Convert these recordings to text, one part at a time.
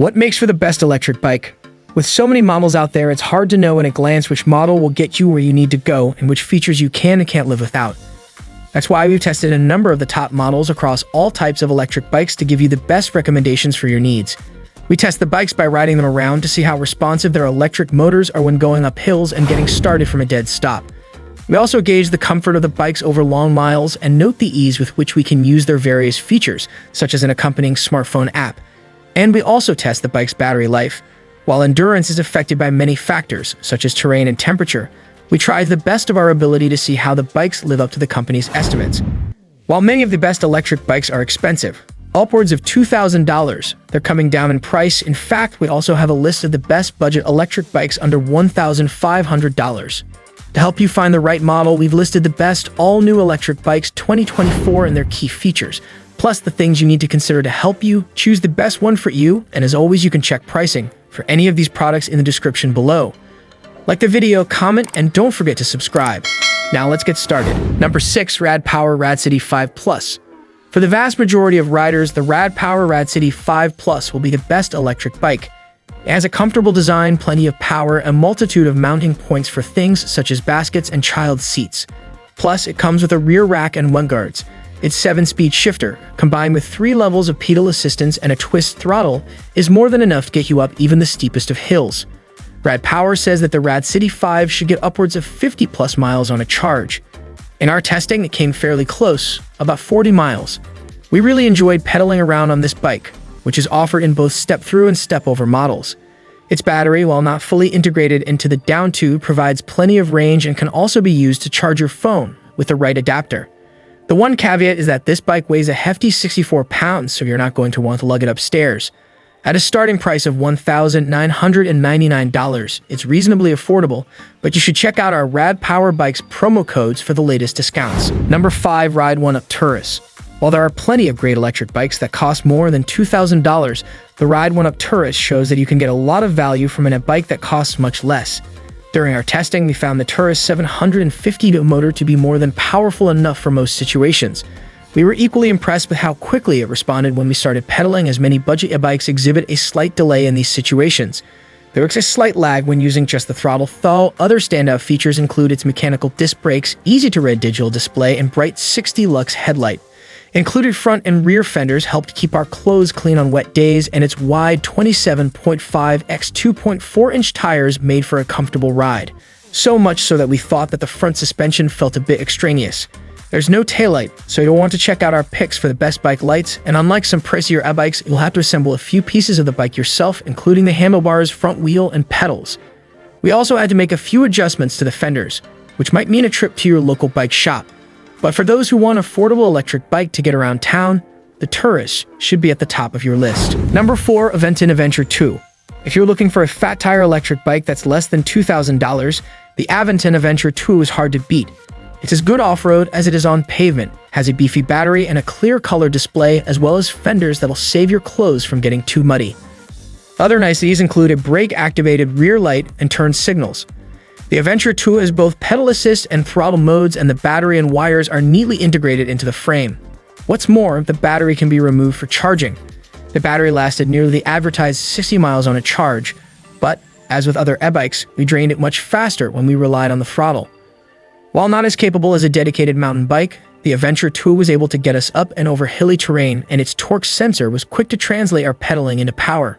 What makes for the best electric bike? With so many models out there, it's hard to know in a glance which model will get you where you need to go and which features you can and can't live without. That's why we've tested a number of the top models across all types of electric bikes to give you the best recommendations for your needs. We test the bikes by riding them around to see how responsive their electric motors are when going up hills and getting started from a dead stop. We also gauge the comfort of the bikes over long miles and note the ease with which we can use their various features, such as an accompanying smartphone app. And we also test the bike's battery life. While endurance is affected by many factors, such as terrain and temperature, we try the best of our ability to see how the bikes live up to the company's estimates. While many of the best electric bikes are expensive, upwards of $2,000, they're coming down in price. In fact, we also have a list of the best budget electric bikes under $1,500. To help you find the right model, we've listed the best all-new electric bikes 2024 and their key features, plus the things you need to consider to help you choose the best one for you. And as always, you can check pricing for any of these products in the description below. Like the video, comment, and don't forget to subscribe. Now let's get started. Number 6. RadPower RadCity 5 Plus. For the vast majority of riders, the RadPower RadCity 5 Plus will be the best electric bike. It has a comfortable design, plenty of power, and a multitude of mounting points for things such as baskets and child seats. Plus, it comes with a rear rack and mudguards. Its 7-speed shifter, combined with 3 levels of pedal assistance and a twist throttle, is more than enough to get you up even the steepest of hills. RadPower says that the RadCity 5 should get upwards of 50+ miles on a charge. In our testing, it came fairly close, about 40 miles. We really enjoyed pedaling around on this bike, which is offered in both step-through and step-over models. Its battery, while not fully integrated into the down tube, provides plenty of range and can also be used to charge your phone with the right adapter. The one caveat is that this bike weighs a hefty 64 pounds, so you're not going to want to lug it upstairs. At a starting price of $1,999, it's reasonably affordable, but you should check out our RadPower Bikes promo codes for the latest discounts. Number 5. Ride1Up Turris. While there are plenty of great electric bikes that cost more than $2,000, the Ride1Up Turris shows that you can get a lot of value from a bike that costs much less. During our testing, we found the Turris 750 motor to be more than powerful enough for most situations. We were equally impressed with how quickly it responded when we started pedaling, as many budget e-bikes exhibit a slight delay in these situations. There is a slight lag when using just the throttle, though other standout features include its mechanical disc brakes, easy-to-read digital display, and bright 60 lux headlight. Included front and rear fenders help to keep our clothes clean on wet days, and its wide 27.5 x 2.4-inch tires made for a comfortable ride. So much so that we thought that the front suspension felt a bit extraneous. There's no taillight, so you'll want to check out our picks for the best bike lights, and unlike some pricier e-bikes, you'll have to assemble a few pieces of the bike yourself, including the handlebars, front wheel, and pedals. We also had to make a few adjustments to the fenders, which might mean a trip to your local bike shop. But for those who want an affordable electric bike to get around town, the Turris should be at the top of your list. Number 4. Aventon Aventure.2. If you're looking for a fat tire electric bike that's less than $2,000, the Aventon Aventure.2 is hard to beat. It's as good off-road as it is on pavement, has a beefy battery and a clear color display, as well as fenders that'll save your clothes from getting too muddy. Other niceties include a brake-activated rear light and turn signals. The Aventure.2 has both pedal assist and throttle modes, and the battery and wires are neatly integrated into the frame. What's more, the battery can be removed for charging. The battery lasted nearly the advertised 60 miles on a charge, but, as with other e-bikes, we drained it much faster when we relied on the throttle. While not as capable as a dedicated mountain bike, the Aventure.2 was able to get us up and over hilly terrain, and its torque sensor was quick to translate our pedaling into power.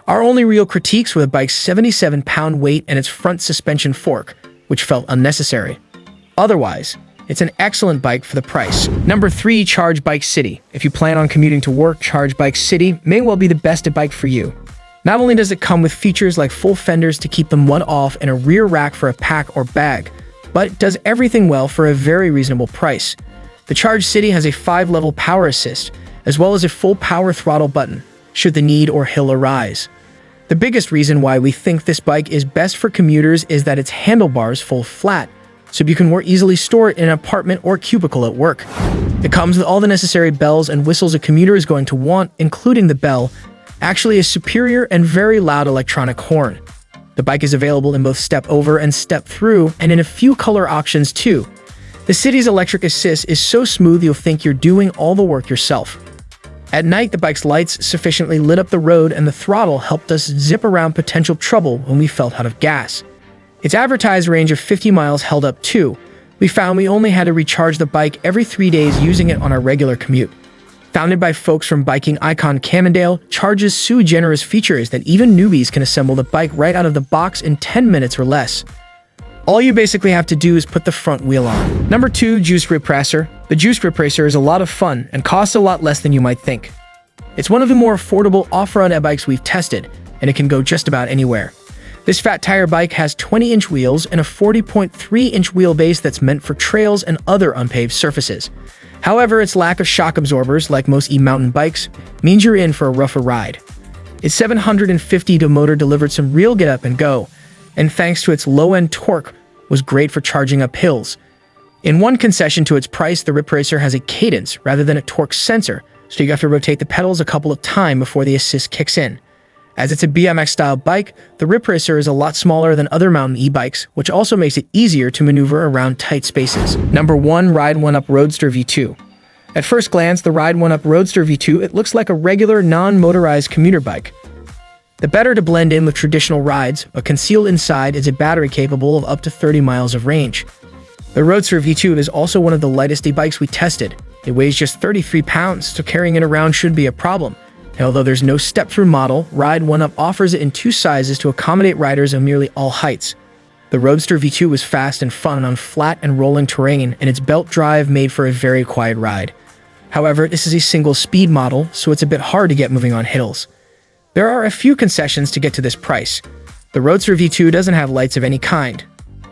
Our only real critiques were the bike's 77-pound weight and its front suspension fork, which felt unnecessary. Otherwise, it's an excellent bike for the price. Number 3. Charge Bike City. If you plan on commuting to work, Charge Bike City may well be the best bike for you. Not only does it come with features like full fenders to keep the mud off and a rear rack for a pack or bag, but it does everything well for a very reasonable price. The Charge City has a 5-level power assist, as well as a full power throttle button, should the need or hill arise. The biggest reason why we think this bike is best for commuters is that its handlebars fold flat, so you can more easily store it in an apartment or cubicle at work. It comes with all the necessary bells and whistles a commuter is going to want, including the bell, actually a superior and very loud electronic horn. The bike is available in both step-over and step-through, and in a few color options too. The City's electric assist is so smooth you'll think you're doing all the work yourself. At night, the bike's lights sufficiently lit up the road and the throttle helped us zip around potential trouble when we felt out of gas. Its advertised range of 50 miles held up too. We found we only had to recharge the bike every 3 days using it on our regular commute. Founded by folks from biking icon Cannondale, Charge's sui generis feature is that even newbies can assemble the bike right out of the box in 10 minutes or less. All you basically have to do is put the front wheel on. Number 2, Juiced Ripracer. The Juiced Ripracer is a lot of fun and costs a lot less than you might think. It's one of the more affordable off-road e-bikes we've tested, and it can go just about anywhere. This fat tire bike has 20-inch wheels and a 40.3-inch wheelbase that's meant for trails and other unpaved surfaces. However, its lack of shock absorbers, like most e-mountain bikes, means you're in for a rougher ride. Its 750 motor delivered some real get up and go, and thanks to its low-end torque, was great for charging up hills. In one concession to its price, the Ripracer has a cadence rather than a torque sensor, so you have to rotate the pedals a couple of times before the assist kicks in. As it's a BMX-style bike, the Ripracer is a lot smaller than other mountain e-bikes, which also makes it easier to maneuver around tight spaces. Number 1, Ride1Up Roadster V2. At first glance, the Ride1Up Roadster V2, it looks like a regular, non-motorized commuter bike. The better to blend in with traditional rides, but concealed inside is a battery capable of up to 30 miles of range. The Roadster V2 is also one of the lightest e-bikes we tested. It weighs just 33 pounds, so carrying it around shouldn't be a problem. And although there's no step-through model, Ride1Up offers it in 2 sizes to accommodate riders of nearly all heights. The Roadster V2 was fast and fun on flat and rolling terrain, and its belt drive made for a very quiet ride. However, this is a single-speed model, so it's a bit hard to get moving on hills. There are a few concessions to get to this price. The Roadster V2 doesn't have lights of any kind,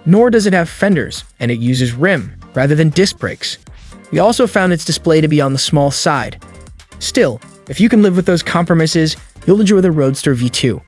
nor does it have fenders, and it uses rim rather than disc brakes. We also found its display to be on the small side. Still, if you can live with those compromises, you'll enjoy the Roadster V2.